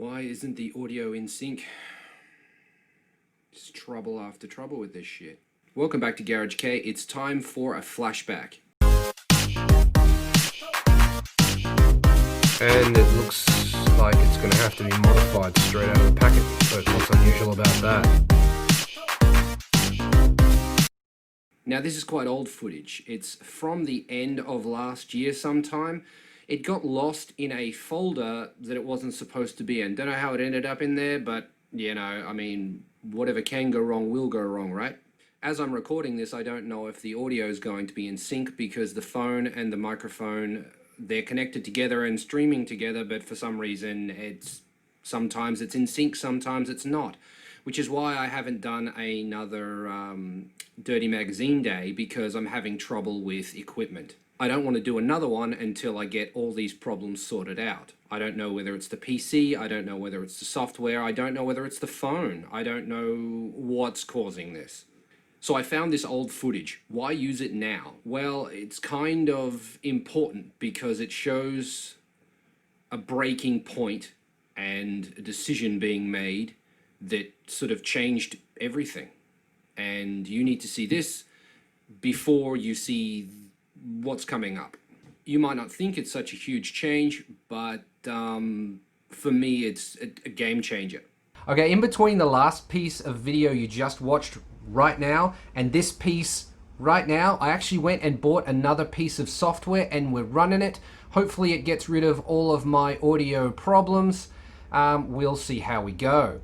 Why isn't the audio in sync? It's trouble after trouble with this shit. Welcome back to Garage K. It's time for a flashback. And it looks like it's going to have to be modified straight out of the packet. So what's unusual about that? Now this is quite old footage. It's from the end of last year sometime. It got lost in a folder that it wasn't supposed to be in. Don't know how it ended up in there, but you know, I mean, whatever can go wrong will go wrong, right? As I'm recording this, I don't know if the audio is going to be in sync because the phone and the microphone, they're connected together and streaming together, but for some reason sometimes it's in sync, sometimes it's not, which is why I haven't done another Dirty Magazine Day, because I'm having trouble with equipment. I don't want to do another one until I get all these problems sorted out. I don't know whether it's the PC, I don't know whether it's the software, I don't know whether it's the phone, I don't know what's causing this. So I found this old footage. Why use it now? Well, it's kind of important because it shows a breaking point and a decision being made that sort of changed everything. And you need to see this before you see what's coming up. You might not think it's such a huge change, but for me it's a game changer. Okay, in between the last piece of video you just watched right now and this piece right now, I actually went and bought another piece of software and we're running it. Hopefully it gets rid of all of my audio problems. We'll see how we go.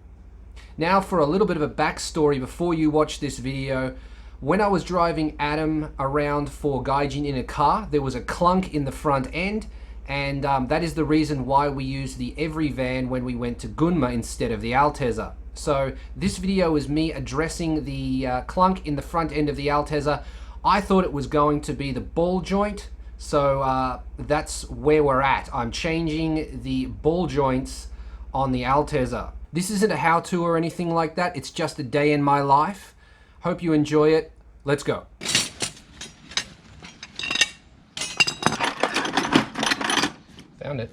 Now for a little bit of a backstory before you watch this video. When I was driving Adam around for Gaijin in a car, there was a clunk in the front end, and that is the reason why we used the Every van when we went to Gunma instead of the Altezza. So this video is me addressing the clunk in the front end of the Altezza. I thought it was going to be the ball joint, so that's where we're at. I'm changing the ball joints on the Altezza. This isn't a how-to or anything like that, it's just a day in my life. Hope you enjoy it. Let's go. Found it.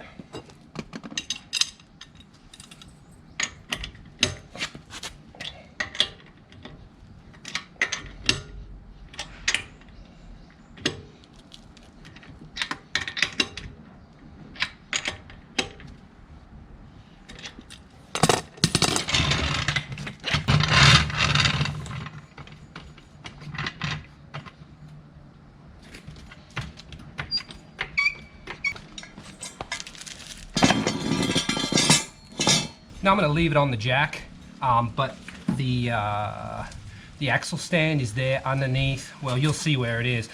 Now I'm going to leave it on the jack, but the axle stand is there underneath. Well, you'll see where it is.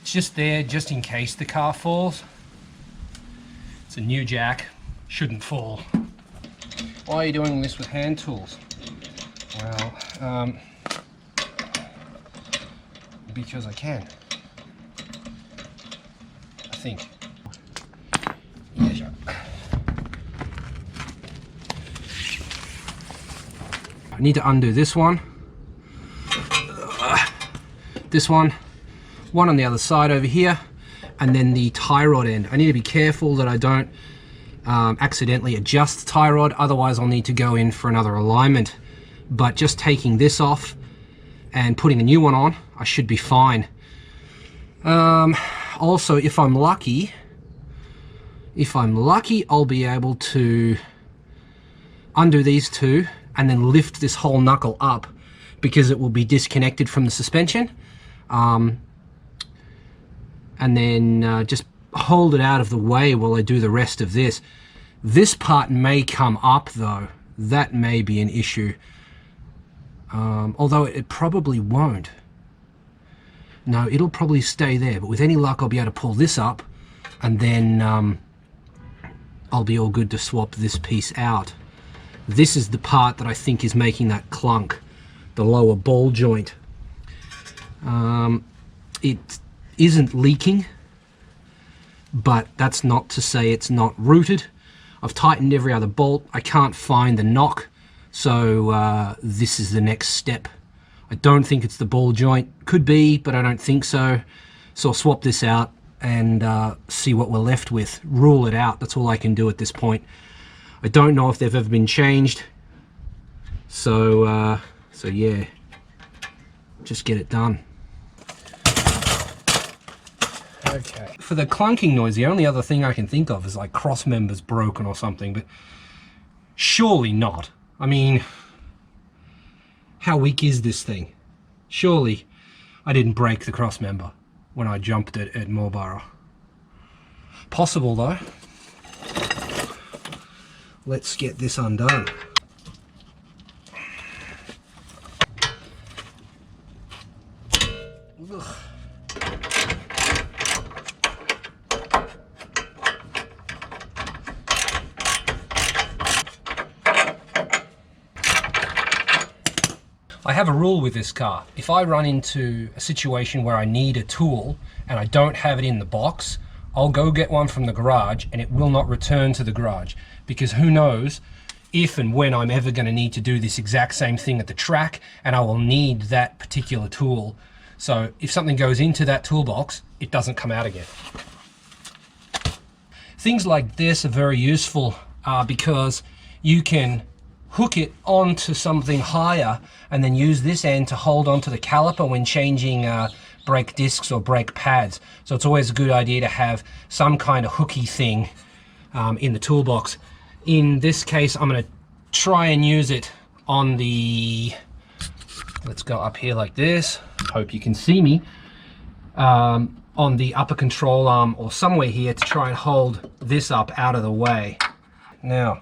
It's just there just in case the car falls. It's a new jack, shouldn't fall. Why are you doing this with hand tools? Well, because I can. I think. I need to undo this one, one on the other side over here, and then the tie rod end. I need to be careful that I don't accidentally adjust the tie rod, otherwise I'll need to go in for another alignment. But just taking this off and putting a new one on, I should be fine. Also, if I'm lucky, I'll be able to undo these two and then lift this whole knuckle up because it will be disconnected from the suspension, and then just hold it out of the way while I do the rest of this. This part may come up though, that may be an issue, although it probably won't. No, it'll probably stay there, but with any luck I'll be able to pull this up and then I'll be all good to swap this piece out. This is the part that I think is making that clunk, the lower ball joint. It isn't leaking, but that's not to say it's not rooted. I've tightened every other bolt. I can't find the knock, so this is the next step. I don't think it's the ball joint. Could be, but I don't think so. So I'll swap this out and see what we're left with. Rule it out. That's all I can do at this point. I don't know if they've ever been changed. So yeah, just get it done. Okay. For the clunking noise, the only other thing I can think of is like cross members broken or something, but surely not. I mean, how weak is this thing? Surely I didn't break the cross member when I jumped it at Marlborough. Possible though. Let's get this undone. Ugh. I have a rule with this car. If I run into a situation where I need a tool and I don't have it in the box, I'll go get one from the garage and it will not return to the garage, because who knows if and when I'm ever going to need to do this exact same thing at the track and I will need that particular tool. So if something goes into that toolbox, it doesn't come out again. Things like this are very useful because you can hook it onto something higher and then use this end to hold onto the caliper when changing brake discs or brake pads. So it's always a good idea to have some kind of hooky thing in the toolbox. In this case, I'm going to try and use it on the, let's go up here like this, hope you can see me, on the upper control arm or somewhere here to try and hold this up out of the way. Now,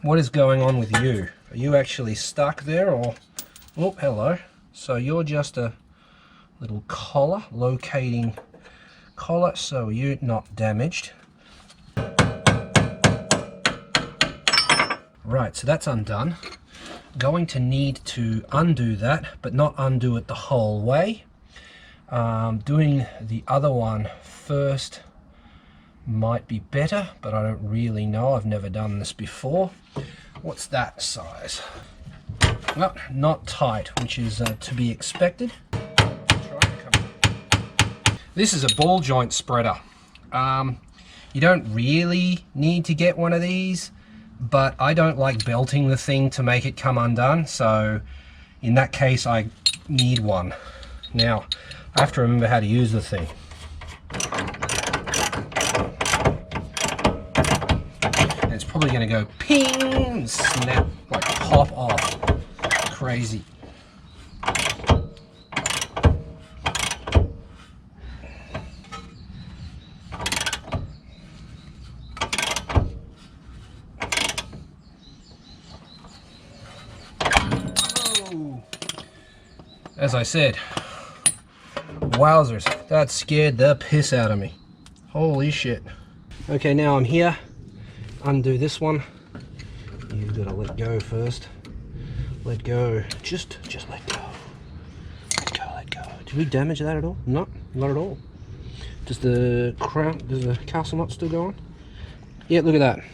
what is going on with you? Are you actually stuck there, or, oh, hello. So you're just a little collar, locating collar, so you're not damaged. Right, so that's undone. Going to need to undo that, but not undo it the whole way. Doing the other one first might be better, but I don't really know. I've never done this before. What's that size? Well, not tight, which is to be expected. This is a ball joint spreader. You don't really need to get one of these, but I don't like belting the thing to make it come undone, so in that case I need one. Now, I have to remember how to use the thing. And it's probably going to go ping and snap, like pop off. Crazy. As I said, wowzers, that scared the piss out of me. Holy shit. Okay, now I'm here. Undo this one. You've got to let go first. Let go. Just let go. Let go, let go. Did we damage that at all? No, not at all. Does the castle nut still go on? Yeah, look at that.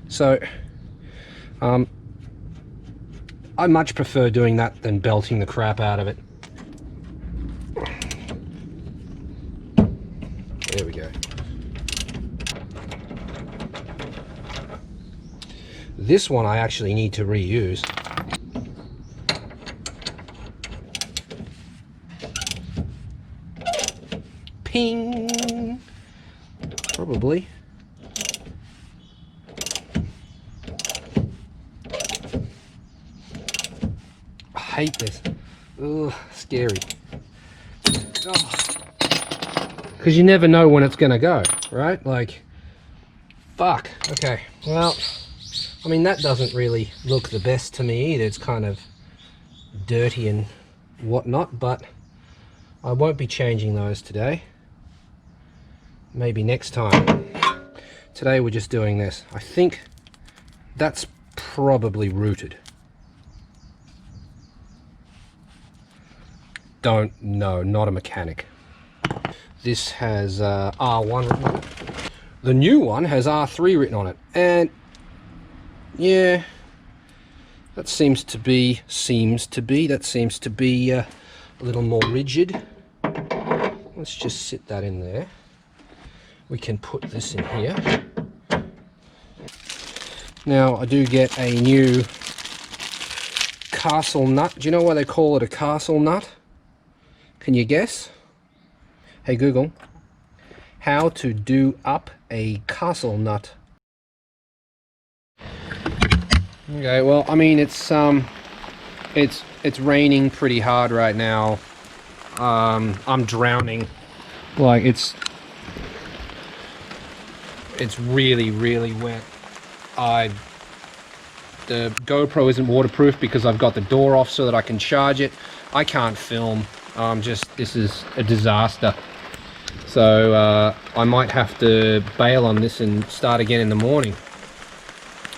So, I much prefer doing that than belting the crap out of it. There we go. This one I actually need to reuse. Ping! Probably. I hate this. Ugh, scary. Because you never know when it's gonna go, right? Like, fuck. Okay, well, I mean, that doesn't really look the best to me either. It's kind of dirty and whatnot, but I won't be changing those today. Maybe next time. Today we're just doing this. I think that's probably rooted. Don't know, not a mechanic. This has R1 written on it. The new one has R3 written on it, and yeah, that seems to be a little more rigid. Let's just sit that in there. We can put this in here. Now I do get a new castle nut. Do you know why they call it a castle nut? Can you guess? Hey Google, how to do up a castle nut. Okay, well, I mean, it's raining pretty hard right now. I'm drowning. Like, it's really, really wet. The GoPro isn't waterproof because I've got the door off so that I can charge it. I can't film. This is a disaster. So I might have to bail on this and start again in the morning.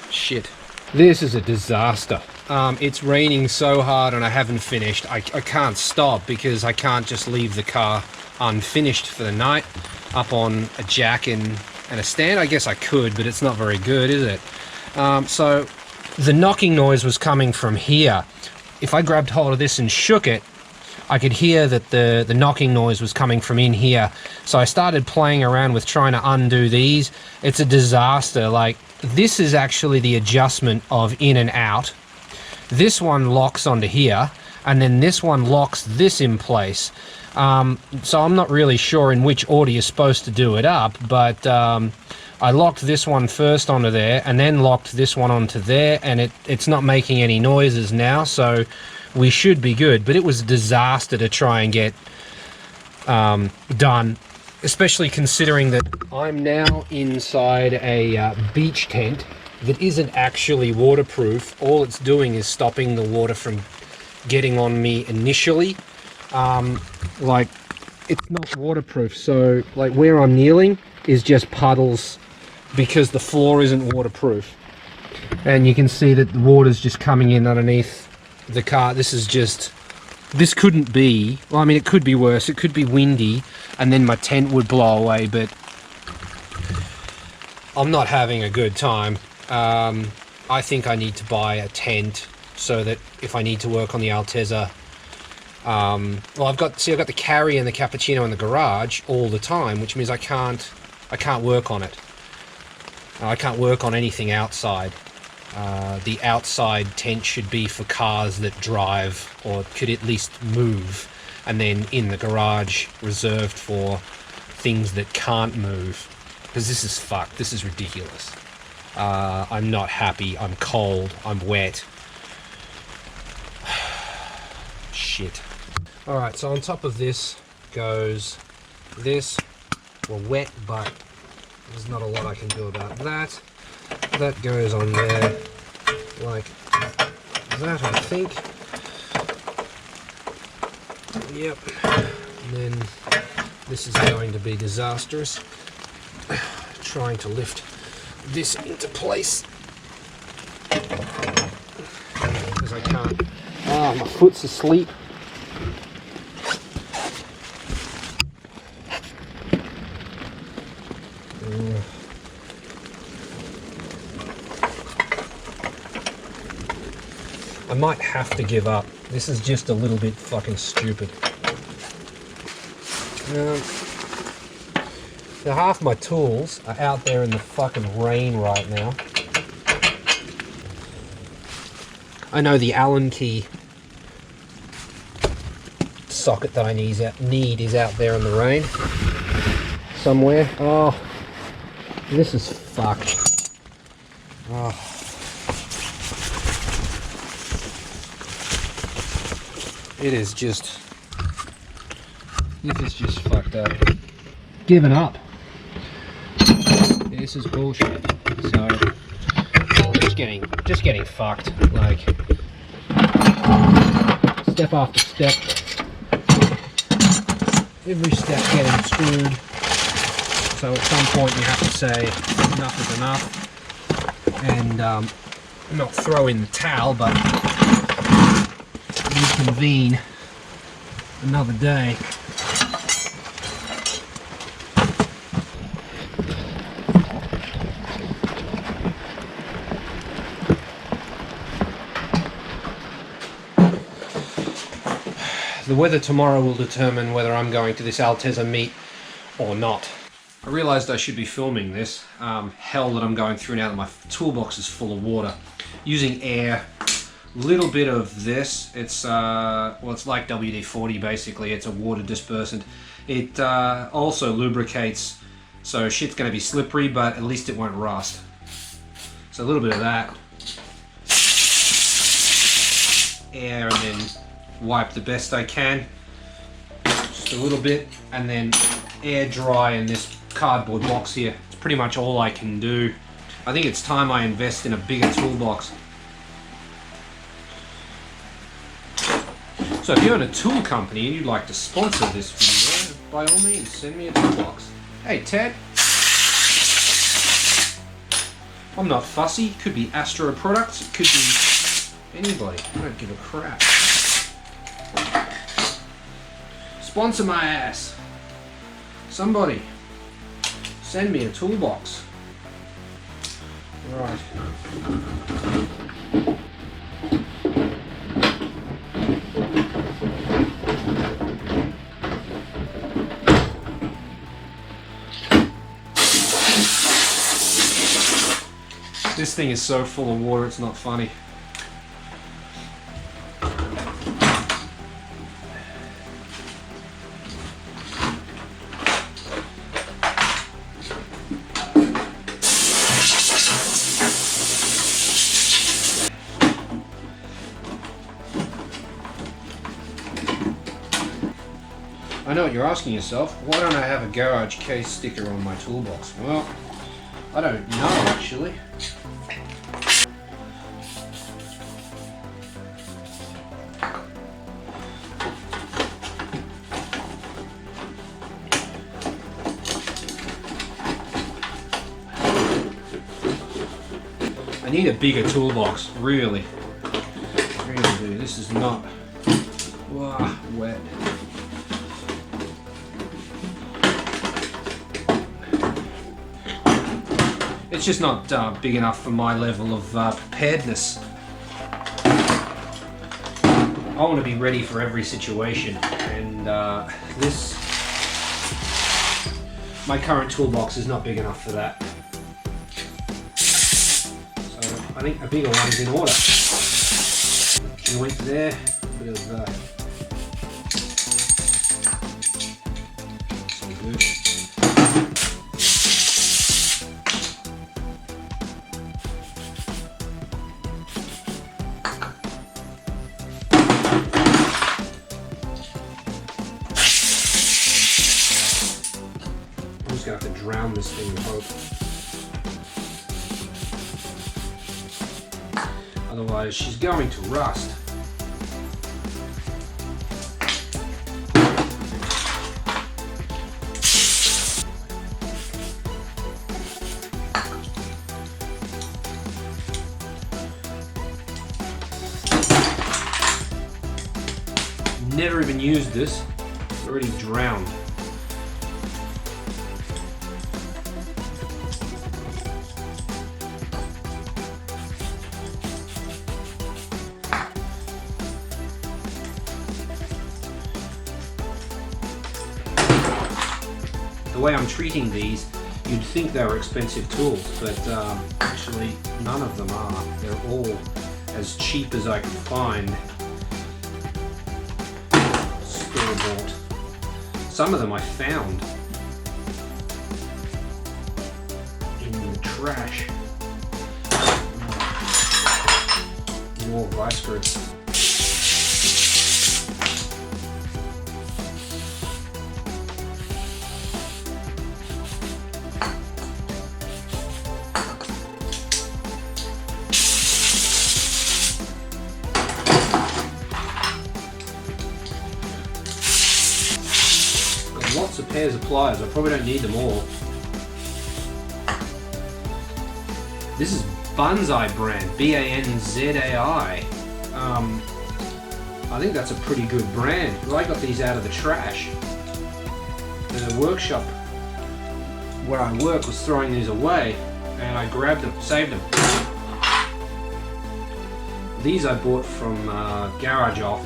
Shit. This is a disaster. It's raining so hard and I haven't finished. I can't stop because I can't just leave the car unfinished for the night up on a jack and a stand. I guess I could, but it's not very good, is it? So the knocking noise was coming from here. If I grabbed hold of this and shook it, I could hear that the knocking noise was coming from in here. So I started playing around with trying to undo these. It's a disaster. Like, this is actually the adjustment of in and out. This one locks onto here, and then this one locks this in place. So I'm not really sure in which order you're supposed to do it up, but I locked this one first onto there, and then locked this one onto there, and it's not making any noises now, so we should be good. But it was a disaster to try and get done, especially considering that I'm now inside a beach tent that isn't actually waterproof. All it's doing is stopping the water from getting on me initially. Like, it's not waterproof, so like where I'm kneeling is just puddles because the floor isn't waterproof. And you can see that the water's just coming in underneath the car. This couldn't be, well, I mean, it could be worse. It could be windy and then my tent would blow away, but I'm not having a good time. I think I need to buy a tent so that if I need to work on the Altezza, well, I've got the carry and the cappuccino in the garage all the time, which means I can't work on it. I can't work on anything outside. The outside tent should be for cars that drive or could at least move, and then in the garage reserved for things that can't move, because this is fucked. This is ridiculous. I'm not happy. I'm cold. I'm wet. Shit. Alright, so on top of this goes this. Well, wet, but there's not a lot I can do about that. That goes on there like that, I think. Yep. And then this is going to be disastrous. Trying to lift this into place. Because I can't. Ah, my foot's asleep. I might have to give up. This is just a little bit fucking stupid. Now half my tools are out there in the fucking rain right now. I know the Allen key socket that I need is out there in the rain somewhere. Oh, this is fucked. Oh. This is just fucked up. Given up. This is bullshit. So just getting fucked. Like, step after step. Every step getting screwed. So at some point you have to say enough is enough, and not throw in the towel, but reconvene another day. The weather tomorrow will determine whether I'm going to this Altezza meet or not. I realized I should be filming this. Hell that I'm going through now that my toolbox is full of water. Using air, little bit of this. It's well, it's like WD-40 basically. It's a water dispersant. It also lubricates, so shit's going to be slippery, but at least it won't rust. So a little bit of that. Air, and then wipe the best I can. Just a little bit, and then air dry in this cardboard box here. It's pretty much all I can do. I think it's time I invest in a bigger toolbox. So if you own a tool company and you'd like to sponsor this video, by all means, send me a toolbox. Hey Ted. I'm not fussy. Could be Astro Products. It could be anybody. I don't give a crap. Sponsor my ass. Somebody. Send me a toolbox. Right. This thing is so full of water, it's not funny. I know what you're asking yourself, why don't I have a garage case sticker on my toolbox? Well, I don't know actually. I need a bigger toolbox, really. Really do. This is not wet. It's just not big enough for my level of preparedness. I want to be ready for every situation, and my current toolbox is not big enough for that. So I think a bigger one is in order. Joint there, a bit of some good. I'm just gonna have to drown this thing with hope. Otherwise, she's going to rust. Never even used this. It's already drowned. The way I'm treating these, you'd think they were expensive tools, but actually none of them are. They're all as cheap as I can find. Store-bought. Some of them I found in the trash. More vice grips. Lots of pairs of pliers. I probably don't need them all. This is Banzai brand, B-A-N-Z-A-I. I think that's a pretty good brand. Well, I got these out of the trash. The workshop where I work was throwing these away, and I grabbed them, saved them. These I bought from Garage Off.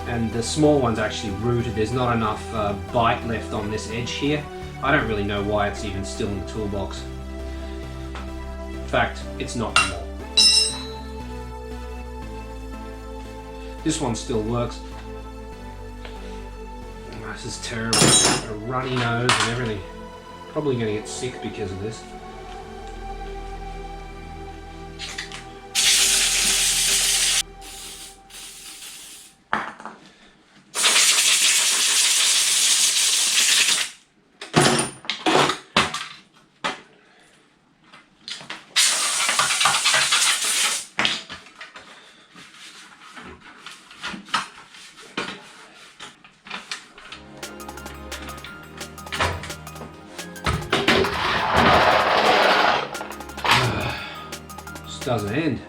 And the small one's actually rooted. There's not enough bite left on this edge here. I don't really know why it's even still in the toolbox. In fact, it's not anymore. This one still works. Oh, this is terrible. A runny nose and everything. Probably going to get sick because of this. Doesn't end.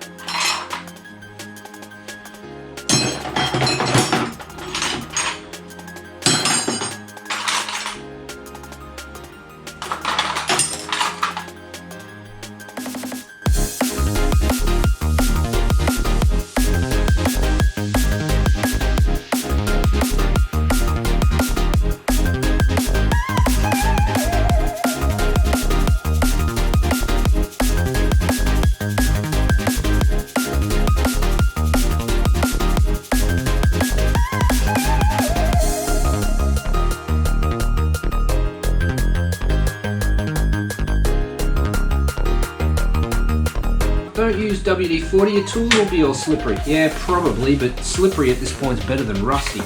Don't use WD-40, your tool will be all slippery. Yeah, probably, but slippery at this point is better than rusty.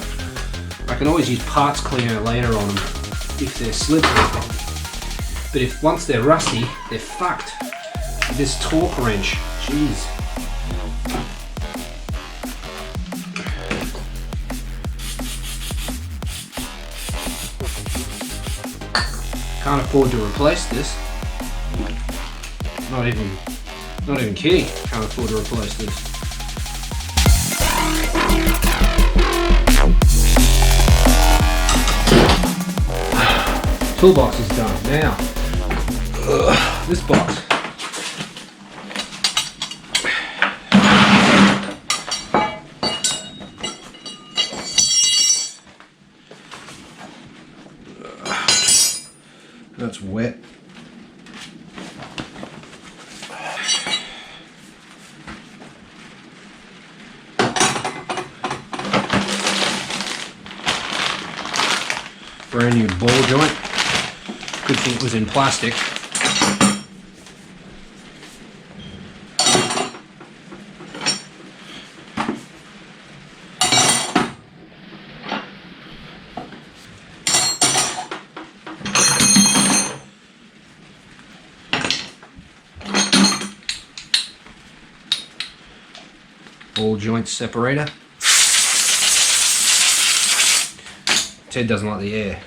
I can always use parts cleaner later on them if they're slippery. But if once they're rusty, they're fucked. This torque wrench, jeez. Can't afford to replace this. Not even kidding. Can't afford to replace this. Toolbox is done. Now, this box. That's wet. Brand new ball joint. Good thing it was in plastic. Ball joint separator. Ted doesn't like the air.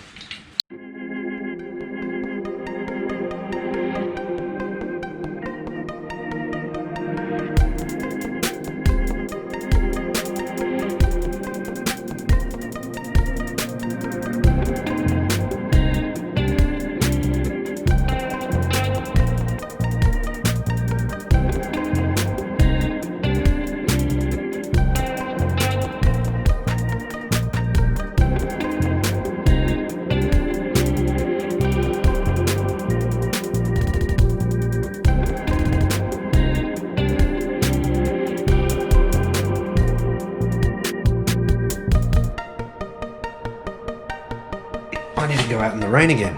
I need to go out in the rain again.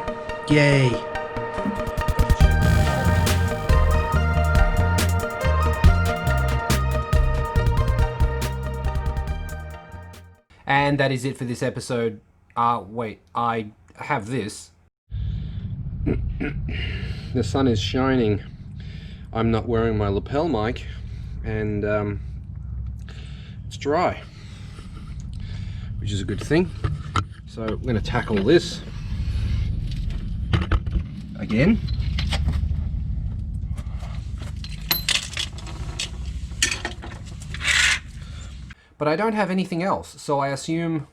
Yay! And that is it for this episode. Wait, I have this. The sun is shining. I'm not wearing my lapel mic, and it's dry, which is a good thing. So I'm going to tackle this again. But I don't have anything else, so I assume...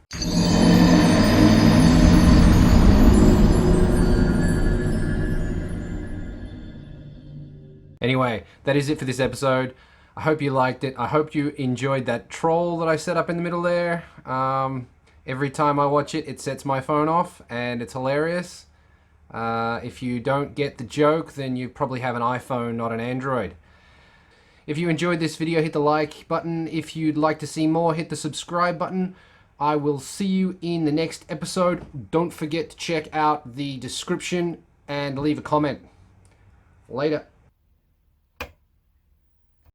Anyway, that is it for this episode. I hope you liked it. I hope you enjoyed that troll that I set up in the middle there. Every time I watch it, it sets my phone off, and it's hilarious. If you don't get the joke, then you probably have an iPhone, not an Android. If you enjoyed this video, hit the like button. If you'd like to see more, hit the subscribe button. I will see you in the next episode. Don't forget to check out the description and leave a comment. Later.